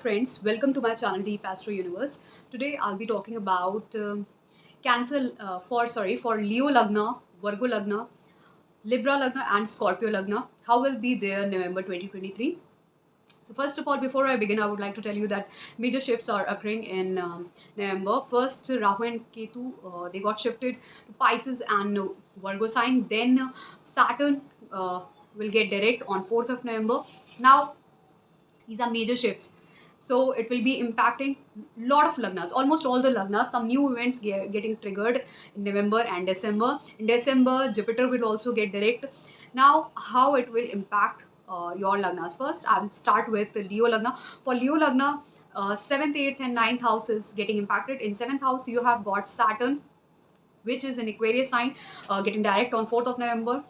friends, welcome to my channel Deep Astro Universe. Today I'll be talking about Cancer for Leo Lagna, Virgo Lagna, Libra Lagna and Scorpio Lagna. How will be there November 2023? So first of all, before I begin, I would like to tell you that major shifts are occurring in November. First, Rahu and Ketu, they got shifted to Pisces and Virgo sign. Then Saturn will get direct on 4th of November. Now, these are major shifts, so it will be impacting lot of lagnas, almost all the lagnas. Some new events getting triggered in November and December. In December, Jupiter will also get direct. Now, how it will impact your lagnas? First, I will start with the Leo Lagna. For Leo Lagna, 7th, 8th and 9th house is getting impacted. In 7th house, you have got Saturn, which is an Aquarius sign, getting direct on 4th of November.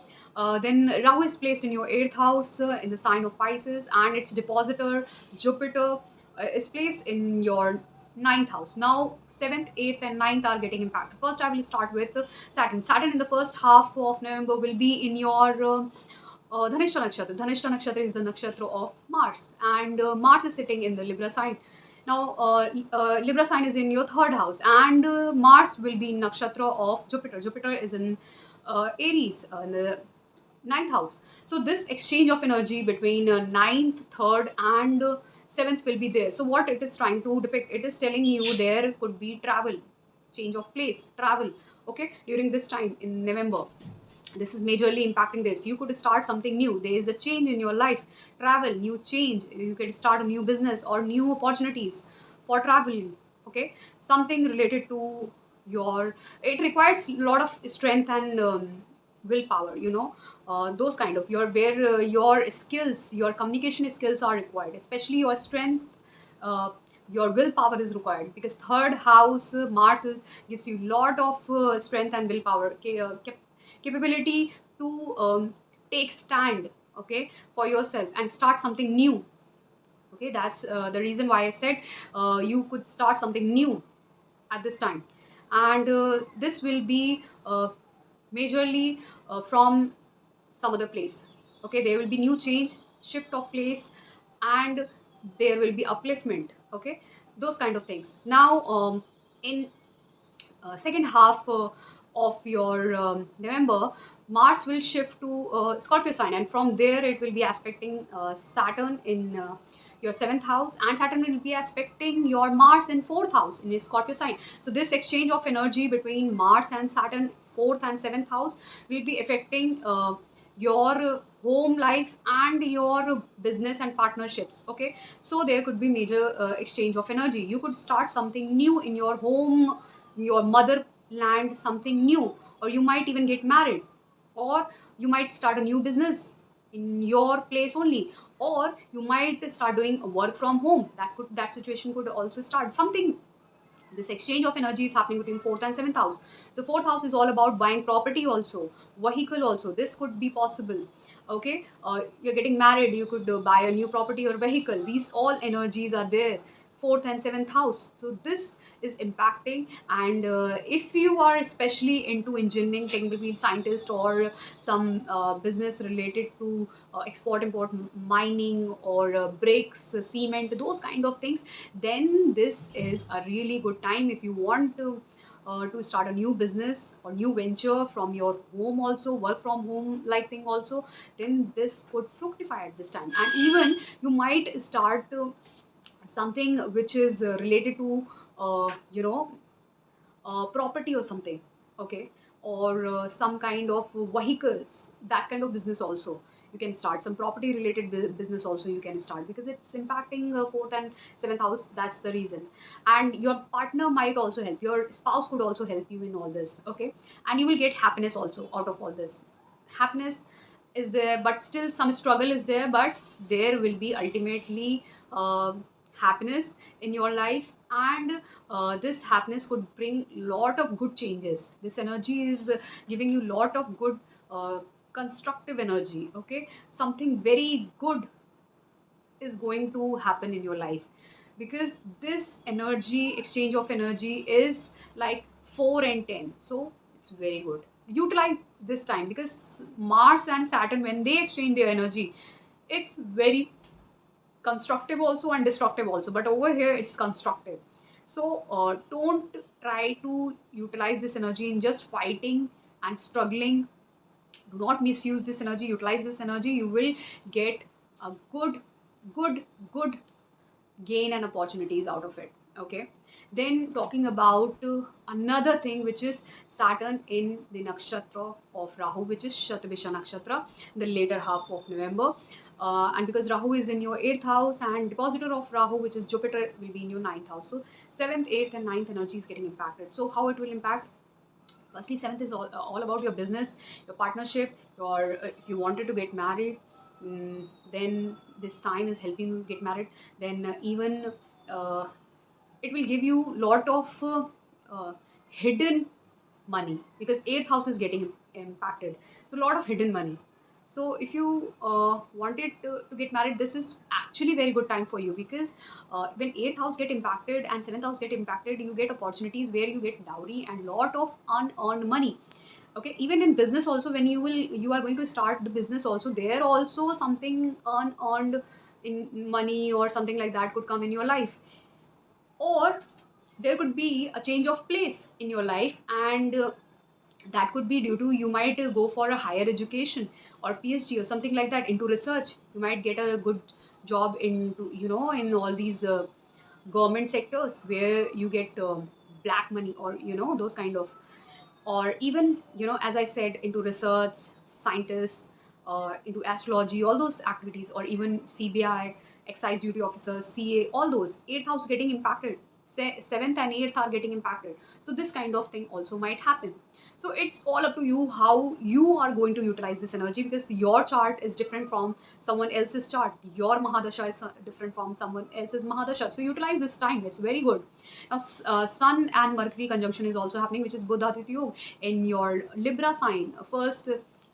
Then Rahu is placed in your 8th house in the sign of Pisces, and its depositor Jupiter is placed in your 9th house. Now 7th, 8th and 9th are getting impacted. First I will start with Saturn. Saturn in the first half of November will be in your Dhanishta Nakshatra. Dhanishta Nakshatra is the nakshatra of Mars, and Mars is sitting in the Libra sign. Now, Libra sign is in your 3rd house, and Mars will be in nakshatra of Jupiter. Jupiter is in Aries in the 9th house. So this exchange of energy between 9th, 3rd and 7th will be there. So what it is trying to depict, it is telling you there could be travel, change of place, travel, okay, during this time in November. This is majorly impacting this. You could start something new. There is a change in your life, travel, new change. You can start a new business or new opportunities for traveling, okay, something related to your, it requires a lot of strength and willpower, those kind of your, where your skills, your communication skills are required, especially your strength, uh, your willpower is required, because 3rd house Mars gives you lot of strength and willpower, capability to take stand, okay, for yourself and start something new. Okay, that's the reason why I said you could start something new at this time. And this will be majorly from some other place. Okay, there will be new change, shift of place, and there will be upliftment, okay, those kind of things. Now, in second half of your November, Mars will shift to Scorpio sign, and from there it will be aspecting Saturn in your 7th house, and Saturn will be aspecting your Mars in 4th house in his Scorpio sign. So this exchange of energy between Mars and Saturn, 4th and 7th house, will be affecting your home life and your business and partnerships, okay. So there could be major exchange of energy. You could start something new in your home, your motherland, something new, or you might even get married, or you might start a new business in your place only, or you might start doing work from home. That situation could also start something. This exchange of energy is happening between 4th and 7th house. So 4th house is all about buying property also, vehicle also. This could be possible, okay. You're getting married, you could buy a new property or vehicle. These all energies are there, 4th and 7th house. So this is impacting. And if you are especially into engineering, technical field scientist, or some business related to export import, mining, or bricks, cement, those kind of things, then this is a really good time. If you want to start a new business or new venture from your home also, work from home like thing also, then this could fructify at this time. And even you might start something which is related to property or something, okay, or some kind of vehicles, that kind of business also. You can start some property related business also, you can start, because it's impacting 4th and 7th house. That's the reason. And your partner might also help, your spouse could also help you in all this, okay. And you will get happiness also out of all this. Happiness is there, but still some struggle is there, but there will be ultimately happiness in your life. And this happiness could bring lot of good changes. This energy is giving you lot of good constructive energy, okay. Something very good is going to happen in your life, because this energy, exchange of energy, is like 4 and 10. So it's very good. Utilize this time, because Mars and Saturn, when they exchange their energy, it's very constructive also and destructive also, but over here it's constructive. So don't try to utilize this energy in just fighting and struggling. Do not misuse this energy, utilize this energy. You will get a good good gain and opportunities out of it. Okay, then talking about another thing, which is Saturn in the nakshatra of Rahu, which is Shatabisha nakshatra, the later half of November. And because Rahu is in your 8th house, and depositor of Rahu, which is Jupiter, will be in your 9th house. So 7th, 8th and 9th energy is getting impacted. So how it will impact? Firstly, 7th is all about your business, your partnership, your if you wanted to get married, then this time is helping you get married. Then even uh, it will give you lot of hidden money, because 8th house is getting impacted. So a lot of hidden money. So if you wanted to get married, this is actually very good time for you, because when 8th house get impacted and 7th house get impacted, you get opportunities where you get dowry and lot of unearned money. Okay, even in business also, when you are going to start the business also, there also something unearned in money or something like that could come in your life. Or there could be a change of place in your life, and that could be due to you might go for a higher education or PhD or something like that into research. You might get a good job into, in all these government sectors where you get black money, or those kind of. Or even, as I said, into research, scientists, into astrology, all those activities, or even CBI, excise duty officers, CA, all those. 8th house getting impacted, 7th and 8th are getting impacted. So this kind of thing also might happen. So it's all up to you how you are going to utilize this energy, because your chart is different from someone else's chart. Your mahadasha is different from someone else's mahadasha. So utilize this time, it's very good. Now Sun and Mercury conjunction is also happening, which is Buddha-Aditya Yoga in your Libra sign. First,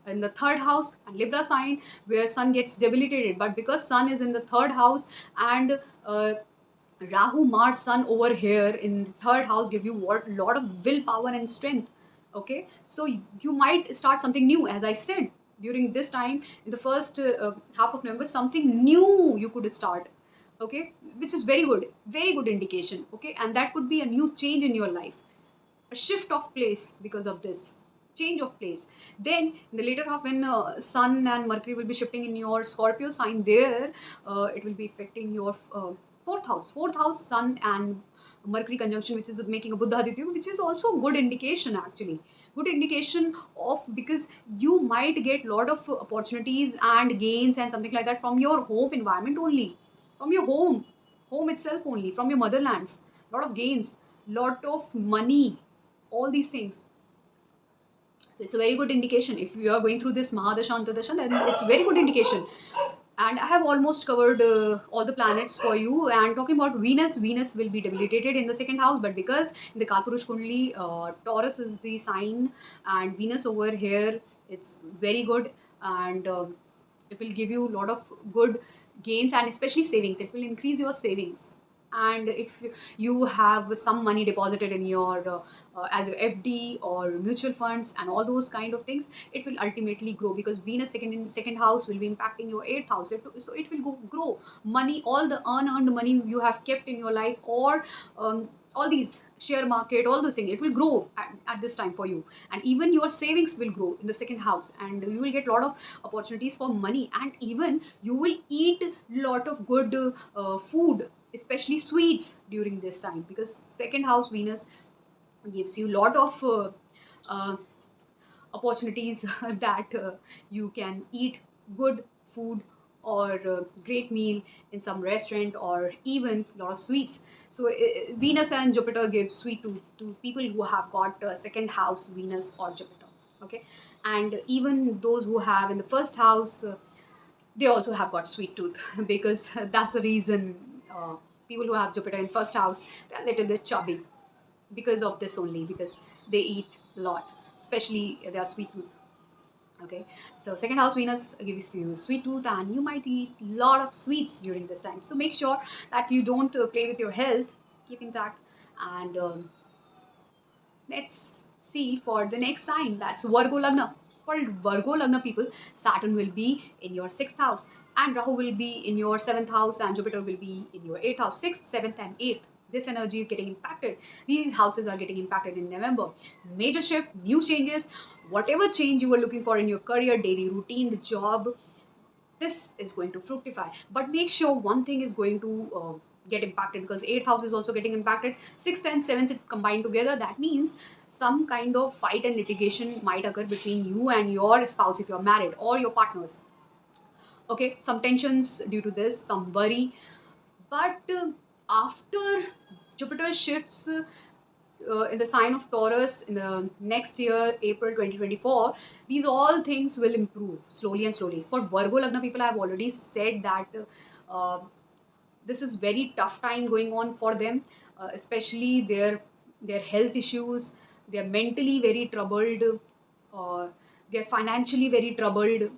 in the 3rd house and Libra sign, where Sun gets debilitated. But because Sun is in the 3rd house, and Rahu, Mars, Sun over here in the 3rd house give you what lot of willpower and strength. Okay, so you might start something new, as I said. During this time, in the first half of November, something new you could start. Okay, which is very good indication. Okay, and that could be a new change in your life, a shift of place because of this change of place. Then in the later half, when Sun and Mercury will be shifting in your Scorpio sign, there it will be affecting your 4th house. Sun and Mercury conjunction, which is making a Buddha Aditya, which is also good indication, actually good indication of, because you might get lot of opportunities and gains and something like that from your home environment only, from your home itself only, from your motherlands. Lot of gains, lot of money, all these things. So it's a very good indication. If you are going through this Mahadasha Antardasha, then it's very good indication. And I have almost covered all the planets for you. And talking about Venus, Venus will be debilitated in the 2nd house, but because in the Kalpurush Kundali, Taurus is the sign, and Venus over here, it's very good. And it will give you a lot of good gains, and especially savings. It will increase your savings. And if you have some money deposited in your as your FD or mutual funds and all those kind of things, it will ultimately grow, because Venus second in 2nd house will be impacting your 8th house. So it will grow money, all the unearned money you have kept in your life, or all these share market, all those things, it will grow at this time for you. And even your savings will grow in the 2nd house, and you will get a lot of opportunities for money. And even you will eat lot of good food, especially sweets, during this time, because 2nd house Venus gives you lot of uh, opportunities that you can eat good food, or great meal in some restaurant, or even a lot of sweets. So Venus and Jupiter give sweet to people who have got 2nd house Venus or Jupiter. Okay, and even those who have in the 1st house, they also have got sweet tooth because that's the reason people who have Jupiter in 1st house, they're a little bit chubby, because of this only, because they eat a lot, especially their sweet tooth. Okay, so 2nd house Venus gives you sweet tooth, and you might eat a lot of sweets during this time. So make sure that you don't play with your health, keep intact. And let's see for the next sign, that's Virgo Lagna. For Virgo Lagna people, Saturn will be in your 6th house, and Rahu will be in your 7th house and Jupiter will be in your 8th house. 6th, 7th, and 8th. This energy is getting impacted. These houses are getting impacted in November. Major shift, new changes, whatever change you were looking for in your career, daily routine, job, this is going to fructify. But make sure one thing is going to get impacted, because 8th house is also getting impacted. 6th and 7th combined together, that means some kind of fight and litigation might occur between you and your spouse if you're married, or your partners. Okay, some tensions due to this, some worry. But after Jupiter shifts in the sign of Taurus in the next year, April 2024, these all things will improve slowly and slowly. For Virgo Lagna people, I have already said that uh, this is very tough time going on for them, especially their health issues. They're mentally very troubled. Uh, they're financially very troubled.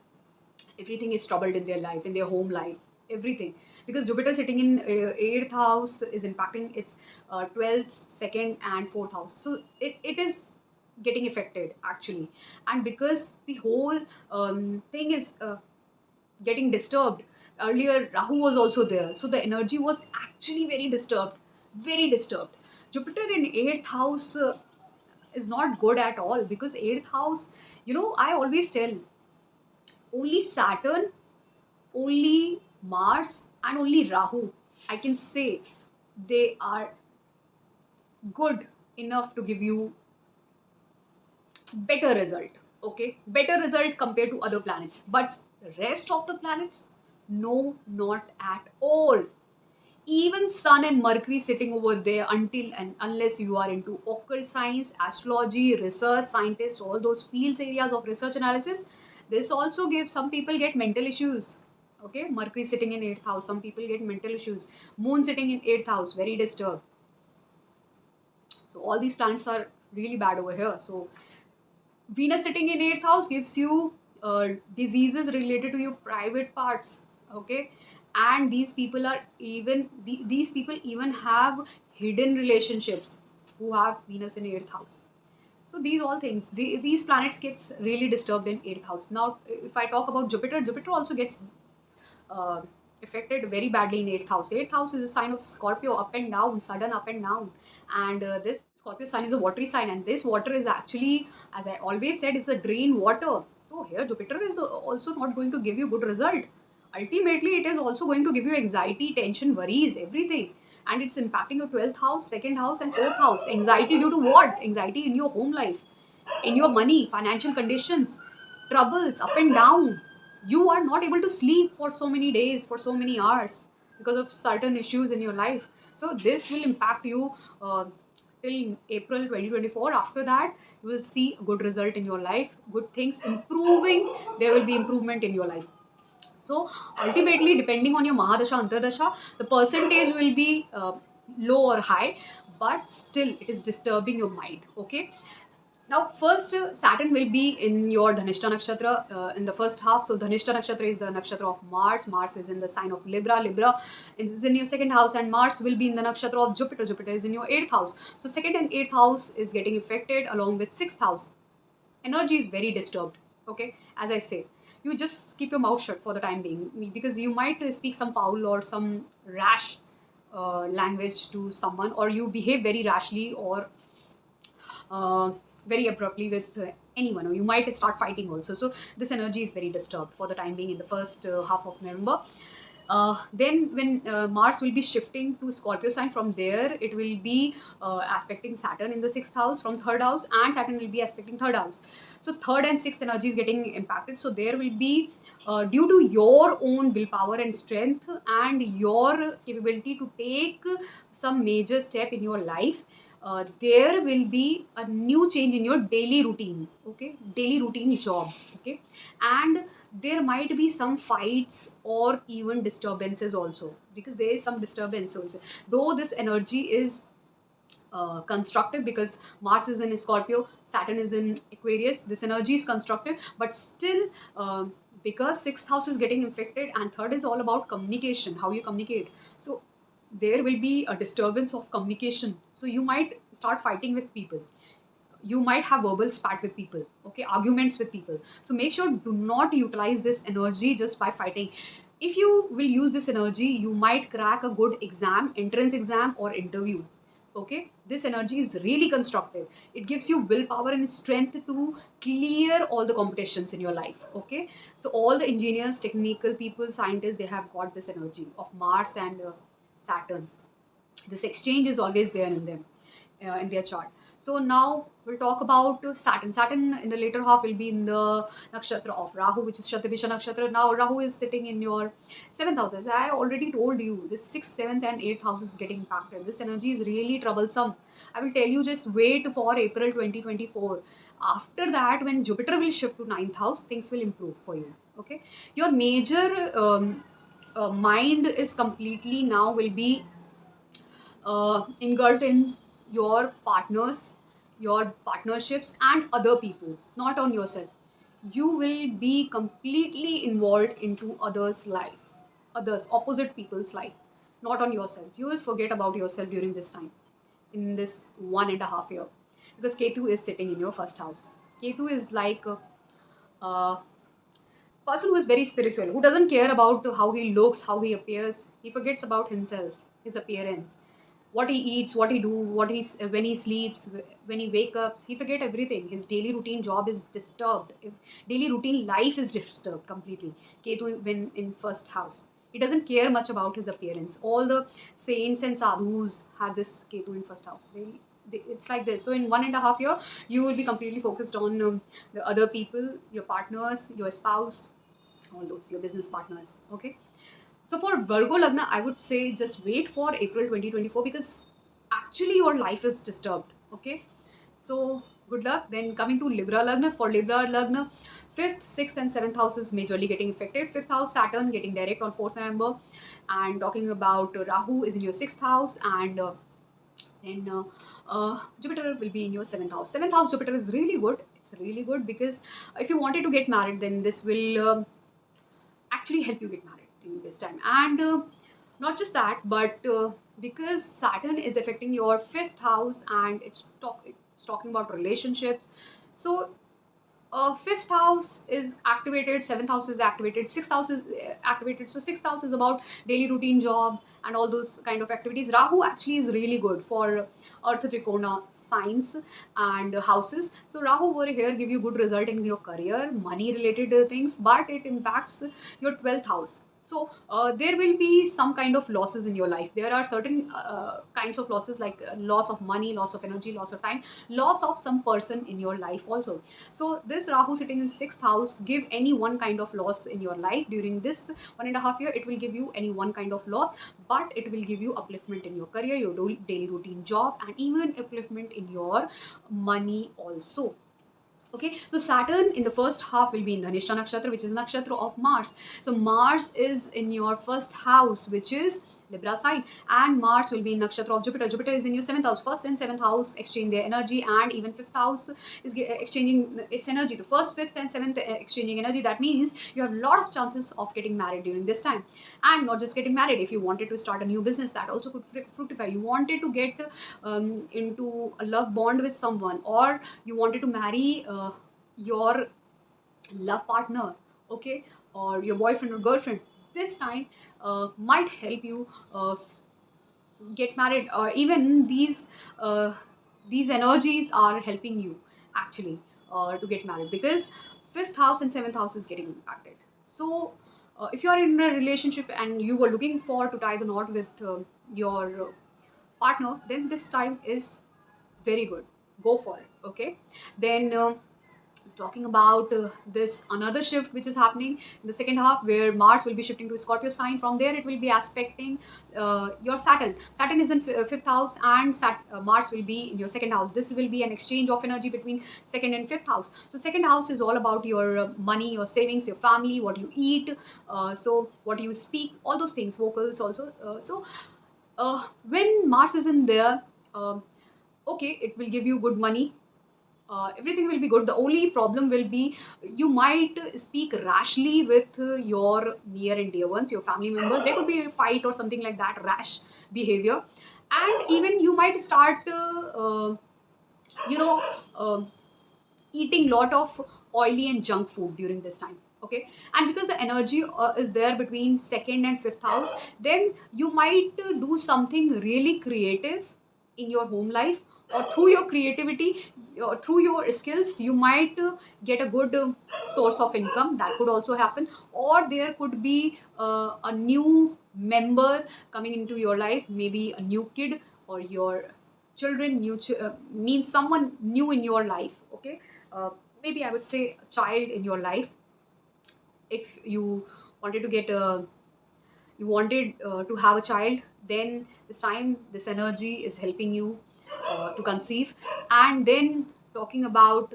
Everything is troubled in their life, in their home life, everything, because Jupiter sitting in 8th house is impacting its 12th, 2nd, and 4th house. So it is getting affected actually. And because the whole thing is getting disturbed, earlier Rahu was also there, so the energy was actually very disturbed, very disturbed. Jupiter in 8th house is not good at all, because 8th house, I always tell, only Saturn, only Mars, and only Rahu, I can say, they are good enough to give you better result. Okay, better result compared to other planets. But the rest of the planets, no, not at all. Even Sun and Mercury sitting over there, until and unless you are into occult science, astrology, research, scientists, all those fields areas of research analysis, this also gives, some people get mental issues. Okay, Mercury sitting in 8th house, some people get mental issues. Moon sitting in 8th house, very disturbed. So all these planets are really bad over here. So Venus sitting in 8th house gives you diseases related to your private parts. Okay, and these people are even these people even have hidden relationships who have Venus in 8th house. So these all things, these planets gets really disturbed in 8th house. Now, if I talk about Jupiter, Jupiter also gets uh, affected very badly in 8th house. 8th house is a sign of Scorpio, up and down, sudden up and down. And this Scorpio sign is a watery sign, and this water is actually, as I always said, is a drain water. So here Jupiter is also not going to give you good result. Ultimately, it is also going to give you anxiety, tension, worries, everything. And it's impacting your 12th house, 2nd house, and 4th house. Anxiety due to what? Anxiety in your home life, in your money, financial conditions, troubles, up and down. You are not able to sleep for so many days, for so many hours, because of certain issues in your life. So this will impact you till April 2024. After that, you will see a good result in your life, good things improving. There will be improvement in your life. So ultimately, depending on your Mahadasha, Antardasha, the percentage will be low or high, but still it is disturbing your mind. Okay. Now, first, Saturn will be in your Dhanishta Nakshatra in the first half. So, Dhanishta Nakshatra is the nakshatra of Mars. Mars is in the sign of Libra. Libra is in your 2nd house, and Mars will be in the nakshatra of Jupiter. Jupiter is in your 8th house. So, 2nd and 8th house is getting affected along with 6th house. Energy is very disturbed. Okay, as I say, you just keep your mouth shut for the time being, because you might speak some foul or some rash language to someone, or you behave very rashly or uh, very abruptly with anyone, or you might start fighting also. So this energy is very disturbed for the time being in the first half of November. Then when Mars will be shifting to Scorpio sign, from there it will be aspecting Saturn in the 6th house from 3rd house, and Saturn will be aspecting 3rd house. So 3rd and 6th energy is getting impacted. So there will be due to your own willpower and strength and your capability to take some major step in your life, there will be a new change in your daily routine. Okay, daily routine job. Okay, and there might be some fights or even disturbances also, because there is some disturbance also, though this energy is constructive, because Mars is in Scorpio, Saturn is in Aquarius. This energy is constructive, but still, because 6th house is getting infected and 3rd is all about communication, how you communicate. So there will be a disturbance of communication. So you might start fighting with people. You might have verbal spat with people. Okay, arguments with people. So make sure do not utilize this energy just by fighting. If you will use this energy, you might crack a good exam, entrance exam or interview. Okay, this energy is really constructive. It gives you willpower and strength to clear all the competitions in your life. Okay, so all the engineers, technical people, scientists, they have got this energy of Mars and Saturn. This exchange is always there in them, in their chart. So now we'll talk about Saturn. Saturn in the later half will be in the nakshatra of Rahu, which is Shatabisha nakshatra. Now Rahu is sitting in your seventh house. As I already told you, this sixth, seventh, and eighth house is getting impacted. This energy is really troublesome. I will tell you, just wait for April 2024. After that, when Jupiter will shift to ninth house, things will improve for you. Okay, your major mind is completely now will be engulfed in your partners, your partnerships, and other people, not on yourself. You will be completely involved into others' life, others, opposite people's life, not on yourself. You will forget about yourself during this time, in this 1.5 year, because Ketu is sitting in your first house. Ketu is like a person who is very spiritual, who doesn't care about how he looks, how he appears. He forgets about himself, his appearance, what he eats, what he do, what he's when he sleeps, when he wake up. He forget everything. His daily routine job is disturbed. Daily routine life is disturbed completely. Ketu when in first house. He doesn't care much about his appearance. All the saints and sadhus had this Ketu in first house. It's like this. So in 1.5 year, you will be completely focused on the other people, your partners, your spouse, all those, your business partners. Okay. So for Virgo Lagna, I would say just wait for April 2024, because actually your life is disturbed. Okay. So good luck. Then coming to Libra Lagna, for Libra Lagna, 5th, 6th, and 7th house is majorly getting affected. 5th house, Saturn getting direct on 4th November. And talking about Rahu is in your 6th house, and then Jupiter will be in your 7th house. 7th house Jupiter is really good. It's really good because if you wanted to get married, then this will actually help you get married during this time. And not just that, but because Saturn is affecting your 5th house, and it's talking about relationships. So 5th house is activated, 7th house is activated, 6th house is activated. So 6th house is about daily routine job and all those kind of activities. Rahu actually is really good for earth trikona signs and houses. So Rahu over here give you good result in your career, money related things, but it impacts your 12th house. So there will be some kind of losses in your life. There are certain kinds of losses, like loss of money, loss of energy, loss of time, loss of some person in your life also. So this Rahu sitting in 6th house give any one kind of loss in your life during this 1.5 year. It will give you any one kind of loss, but it will give you upliftment in your career, your daily routine job, and even upliftment in your money also. Okay, so Saturn in the first half will be in the Dhanishta nakshatra, which is nakshatra of Mars. So Mars is in your first house, which is Libra sign, and Mars will be in nakshatra of Jupiter. Jupiter is in your 7th house. First and 7th house exchange their energy, and even 5th house is exchanging its energy. The first, 5th, and 7th exchanging energy. That means you have a lot of chances of getting married during this time, and not just getting married. If you wanted to start a new business, that also could fructify. You wanted to get into a love bond with someone, or you wanted to marry your love partner, okay, or your boyfriend or girlfriend. This time might help you get married, or even these energies are helping you actually to get married, because 5th house and 7th house is getting impacted. So if you are in a relationship and you were looking for to tie the knot with your partner, then this time is very good. Go for it. Okay. Then talking about this another shift which is happening in the second half, where Mars will be shifting to Scorpio sign. From there it will be aspecting your Saturn is in 5th house, and Mars will be in your second house. This will be an exchange of energy between second and 5th house. So second house is all about your money, your savings, your family, what you eat, so what you speak, all those things, vocals also. When Mars is in there, okay, it will give you good money. Everything will be good. The only problem will be you might speak rashly with your near and dear ones, your family members. There could be a fight or something like that, rash behavior. And even you might start you know uh, eating lot of oily and junk food during this time. Okay, and because the energy is there between second and fifth house, then you might do something really creative in your home life, or through your creativity or through your skills you might get a good source of income. That could also happen, or there could be a new member coming into your life, maybe a new kid, or your children means someone new in your life. Okay, uh, maybe I would say a child in your life. If you wanted to get a you wanted to have a child, then this time this energy is helping you to conceive. And then talking about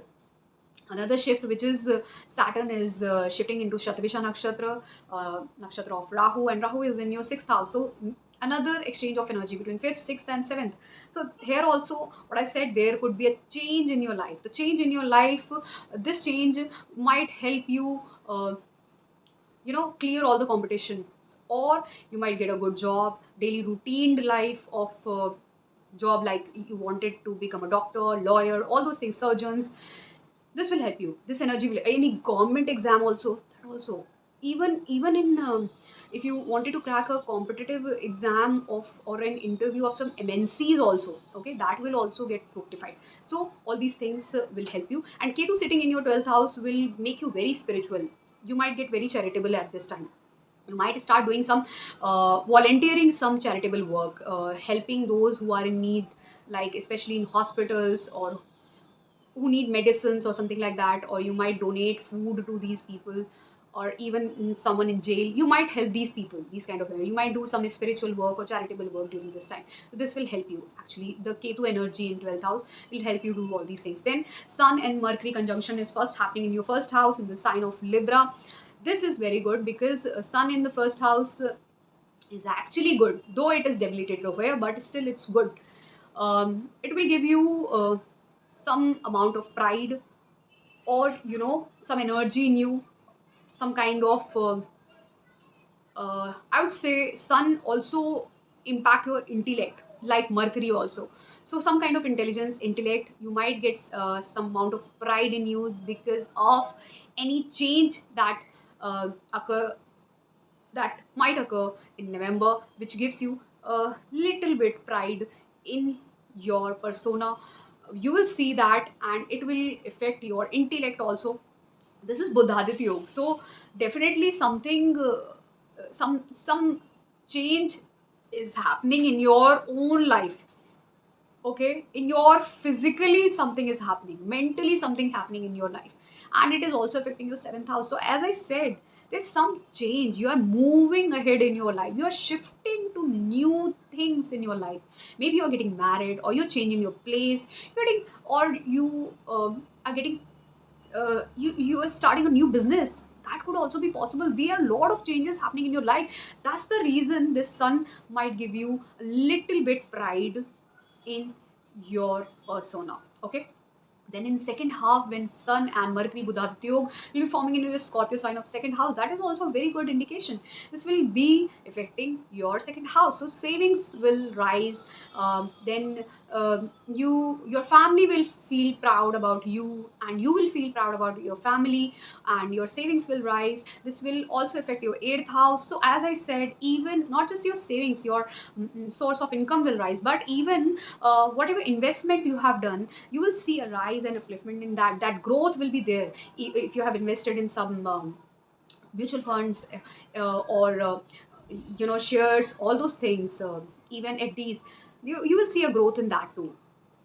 another shift, which is Saturn is shifting into Shatavisha nakshatra of Rahu, and Rahu is in your sixth house. So another exchange of energy between fifth, sixth, and seventh. So here also, what I said, there could be a change in your life. The change in your life, this change might help you. Clear all the competition, or you might get a good job, daily routine life of job, like you wanted to become a doctor, lawyer, all those things, surgeons. This will help you. This energy will, any government exam also, that also, even in if you wanted to crack a competitive exam of, or an interview of some MNCs also, okay, that will also get fructified. So all these things will help you. And Ketu sitting in your 12th house will make you very spiritual. You might get very charitable at this time. You might start doing some volunteering, some charitable work, helping those who are in need, like especially in hospitals, or who need medicines or something like that. Or you might donate food to these people, or even someone in jail, you might help these people, these kind of, you might do some spiritual work or charitable work during this time. So this will help you. Actually, the Ketu energy in 12th house will help you do all these things. Then Sun and Mercury conjunction is first happening in your first house, in the sign of Libra. This is very good because Sun in the first house is actually good, though it is debilitated over here, but still it's good. It will give you some amount of pride, or some energy in you, some kind of I would say Sun also impact your intellect, like Mercury also. So some kind of intelligence, intellect, you might get some amount of pride in you because of any change that occur, that might occur in November, which gives you a little bit pride in your persona. You will see that, and it will affect your intellect also. This is Buddhaditya Yoga. So definitely something, some change is happening in your own life. Okay, in your physically something is happening, mentally something happening in your life, and it is also affecting your seventh house. So as I said, there's some change. You are moving ahead in your life, you are shifting to new things in your life. Maybe you're getting married, or you're changing your place, you're getting, or you are getting you are starting a new business. That could also be possible. There are a lot of changes happening in your life. That's the reason this Sun might give you a little bit pride in your persona. Okay, then in second half, when Sun and Mercury Buddhaditya Yoga will be forming in your Scorpio sign of second house, that is also a very good indication. This will be affecting your second house. So savings will rise. Then your family will feel proud about you, and you will feel proud about your family, and your savings will rise. This will also affect your eighth house. So as I said, even not just your savings, your source of income will rise, but even whatever investment you have done, you will see a rise and upliftment in that. That growth will be there. If you have invested in some mutual funds, or shares, all those things, even FDs, you will see a growth in that too.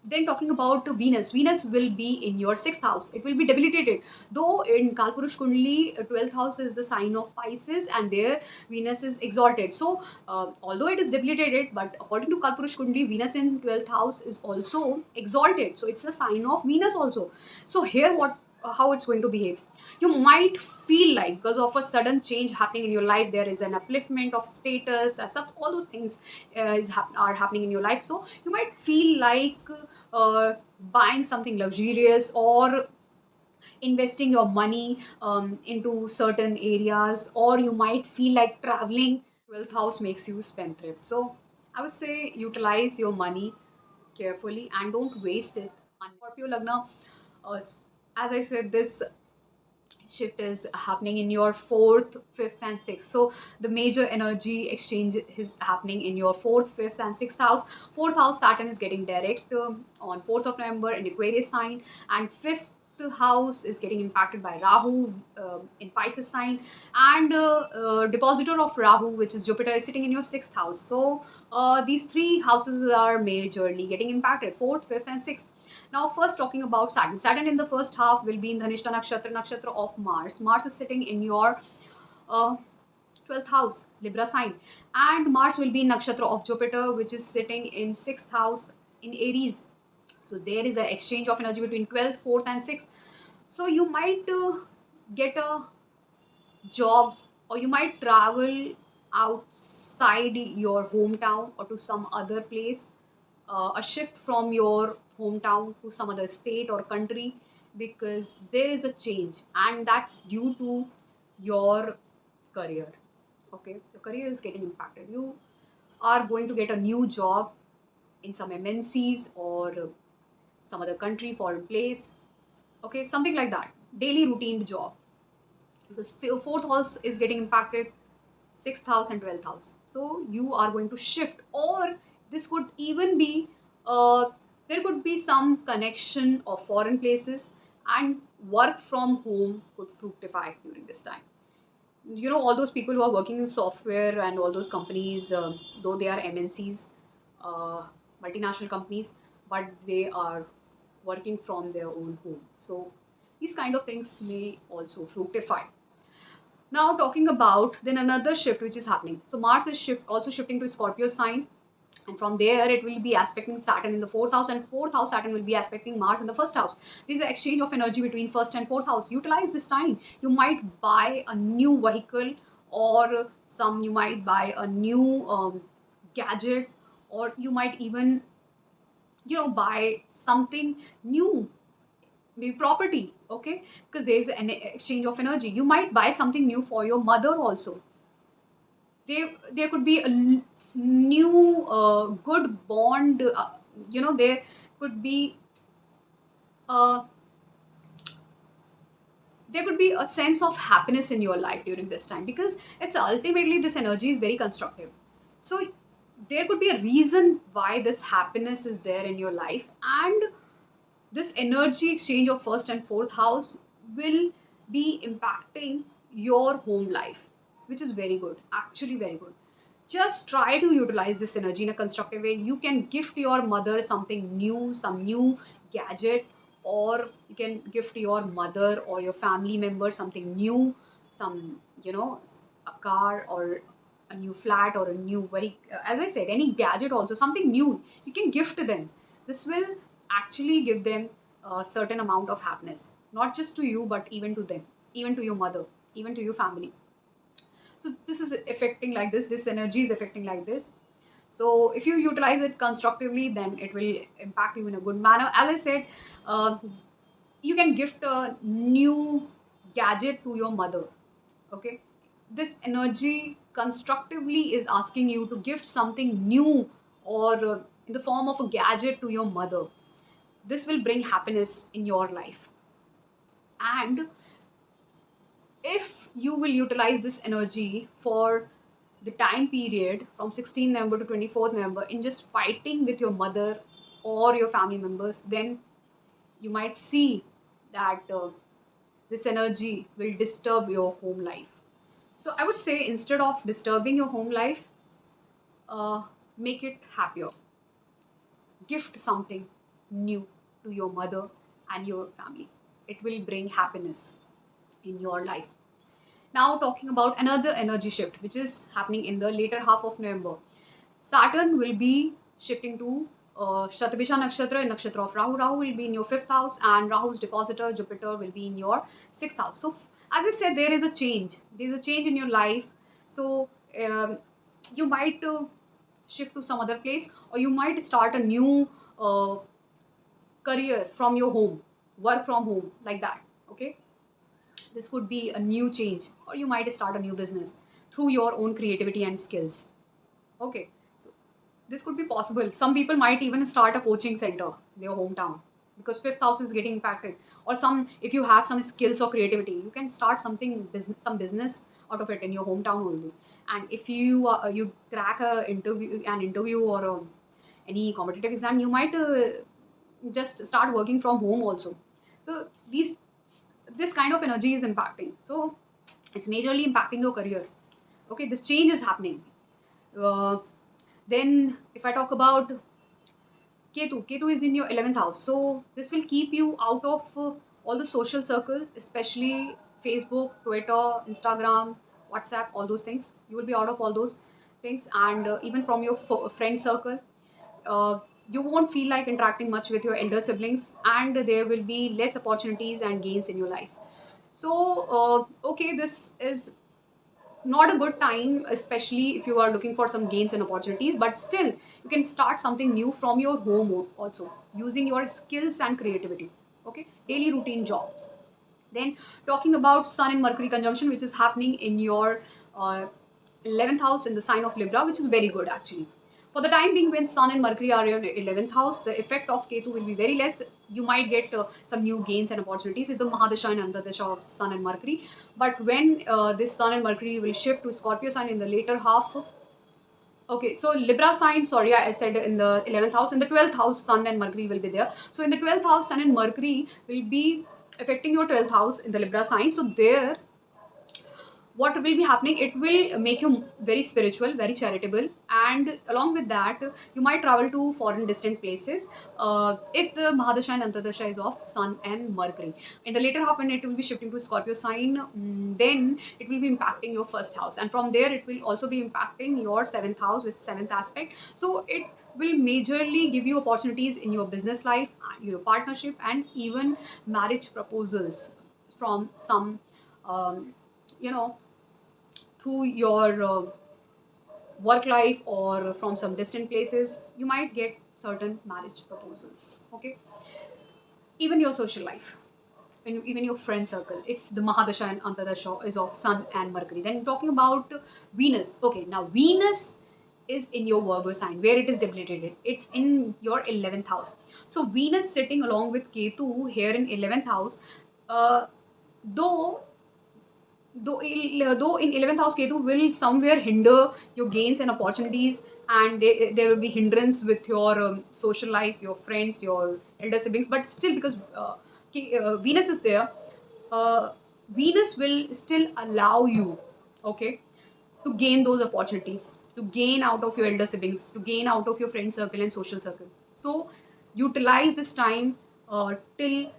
Then talking about Venus will be in your sixth house. It will be debilitated, though in Kalpurush Kundali 12th house is the sign of Pisces, and there Venus is exalted. So although it is debilitated, but according to Kalpurush Kundali, Venus in 12th house is also exalted, so it's a sign of Venus also. So here, what how it's going to behave, you might feel like, because of a sudden change happening in your life, there is an upliftment of status, all those things are happening in your life. So you might feel like buying something luxurious, or investing your money into certain areas, or you might feel like traveling. 12th house makes you spendthrift. So I would say utilize your money carefully and don't waste it. And Scorpio Lagna, as I said, this shift is happening in your fourth, fifth, and sixth. So the major energy exchange is happening in your fourth, fifth, and sixth house. Fourth house, Saturn is getting direct on 4th of November in Aquarius sign, and fifth house is getting impacted by Rahu in Pisces sign, and depositor of Rahu, which is Jupiter, is sitting in your sixth house. So these three houses are majorly getting impacted: fourth, fifth, and sixth. Now, first talking about Saturn. Saturn in the first half will be in Dhanishta nakshatra of Mars. Mars is sitting in your uh, 12th house, Libra sign. And Mars will be in nakshatra of Jupiter, which is sitting in 6th house in Aries. So there is an exchange of energy between 12th, 4th, and 6th. So you might get a job, or you might travel outside your hometown or to some other place, a shift from your hometown to some other state or country, because there is a change, and that's due to your career. Okay, your career is getting impacted. You are going to get a new job in some MNCs or some other country, foreign place. Okay, something like that, daily routine job, because fourth house is getting impacted, sixth house and 12th house. So you are going to shift, or this could even be there could be some connection of foreign places, and work from home could fructify during this time. You know, all those people who are working in software and all those companies, though they are MNCs, uh, multinational companies, but they are working from their own home. So these kind of things may also fructify. Now talking about then another shift which is happening. So Mars is also shifting to Scorpio sign, and from there it will be aspecting Saturn in the fourth house, and fourth house Saturn will be aspecting Mars in the first house. There is an exchange of energy between first and fourth house. Utilize this time. You might buy a new vehicle, or you might buy a new gadget, or you might even buy something new, maybe property. Okay, because there is an exchange of energy. You might buy something new for your mother also. There could be a new good bond. There could be uh, there could be a sense of happiness in your life during this time, because it's ultimately this energy is very constructive. So there could be a reason why this happiness is there in your life, and this energy exchange of first and fourth house will be impacting your home life, which is very good, actually very good. Just try to utilize this energy in a constructive way. You can gift your mother something new, some new gadget, or you can gift your mother or your family member something new, some a car, or a new flat, or a new vehicle. As I said, any gadget, also something new, you can gift them. This will actually give them a certain amount of happiness, not just to you, but even to them, even to your mother, even to your family. So this is affecting like this energy is affecting like this. So if you utilize it constructively, then it will impact you in a good manner. As I said, uh, you can gift a new gadget to your mother. Okay, this energy constructively is asking you to gift something new, or in the form of a gadget to your mother. This will bring happiness in your life. And if you will utilize this energy for the time period from 16th November to 24th November in just fighting with your mother or your family members, then you might see that this energy will disturb your home life. So I would say, instead of disturbing your home life, uh, make it happier. Gift something new to your mother and your family. It will bring happiness in your life. Now, talking about another energy shift which is happening in the later half of November. Saturn will be shifting to Shatabisha Nakshatra, in Nakshatra of Rahu. Rahu will be in your fifth house, and Rahu's depositor, Jupiter, will be in your sixth house. So, as I said, there is a change. There is a change in your life. So, you might shift to some other place, or you might start a new career from your home, work from home, like that. Okay, this could be a new change, or you might start a new business through your own creativity and skills. Okay, so this could be possible. Some people might even start a coaching center in their hometown. because fifth house is getting impacted. Or some, if you have some skills or creativity, you can start something business, some business out of it in your hometown only. And if you crack an interview or any competitive exam, you might just start working from home also. So this kind of energy is impacting, so it's majorly impacting your career. Okay, this change is happening. uh, then if I talk about Ketu is in your 11th house. So this will keep you out of all the social circle, especially Facebook, Twitter, Instagram, WhatsApp, all those things. You will be out of all those things, and even from your friend circle. Uh, you won't feel like interacting much with your elder siblings, and there will be less opportunities and gains in your life. So, okay, this is not a good time, especially if you are looking for some gains and opportunities, but still you can start something new from your home also, using your skills and creativity. Okay, daily routine job. Then talking about Sun and Mercury conjunction, which is happening in your uh, 11th house in the sign of Libra, which is very good actually. For the time being, when Sun and Mercury are in your 11th house, the effect of Ketu will be very less. You might get some new gains and opportunities in the Mahadasha and Antardasha of Sun and Mercury. But when this Sun and Mercury will shift to Scorpio sign in the later half. Okay, so Libra sign, sorry, I said in the 11th house. In the 12th house, Sun and Mercury will be there. So in the 12th house, Sun and Mercury will be affecting your 12th house in the Libra sign. So there, what will be happening, it will make you very spiritual, very charitable, and along with that you might travel to foreign distant places if the Mahadasha and Antardasha is of Sun and Mercury. In the later half, when it will be shifting to Scorpio sign, then it will be impacting your first house, and from there it will also be impacting your seventh house with seventh aspect. So it will majorly give you opportunities in your business life, your partnership, and even marriage proposals from some um, you know through your work life or from some distant places. You might get certain marriage proposals. Okay, even your social life, even your friend circle, if the Mahadasha and Antardasha is of Sun and Mercury. Then talking about Venus. Okay, now Venus is in your Virgo sign, where it is debilitated. It's in your 11th house. So Venus sitting along with Ketu here in 11th house, uh, though though in 11th house Ketu will somewhere hinder your gains and opportunities, and there will be hindrance with your social life, your friends, your elder siblings, but still, because Venus is there, uh, Venus will still allow you, okay, to gain those opportunities, to gain out of your elder siblings, to gain out of your friend circle and social circle. So utilize this time till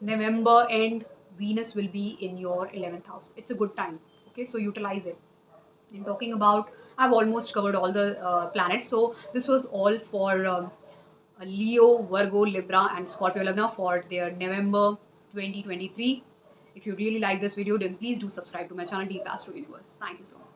November end. Venus will be in your 11th house. It's a good time. Okay, so utilize it. And talking about, I've almost covered all the planets. So this was all for Leo, Virgo, Libra, and Scorpio Lagna for their November 2023. If you really like this video, then please do subscribe to my channel, Deep Astro Universe. Thank you so much.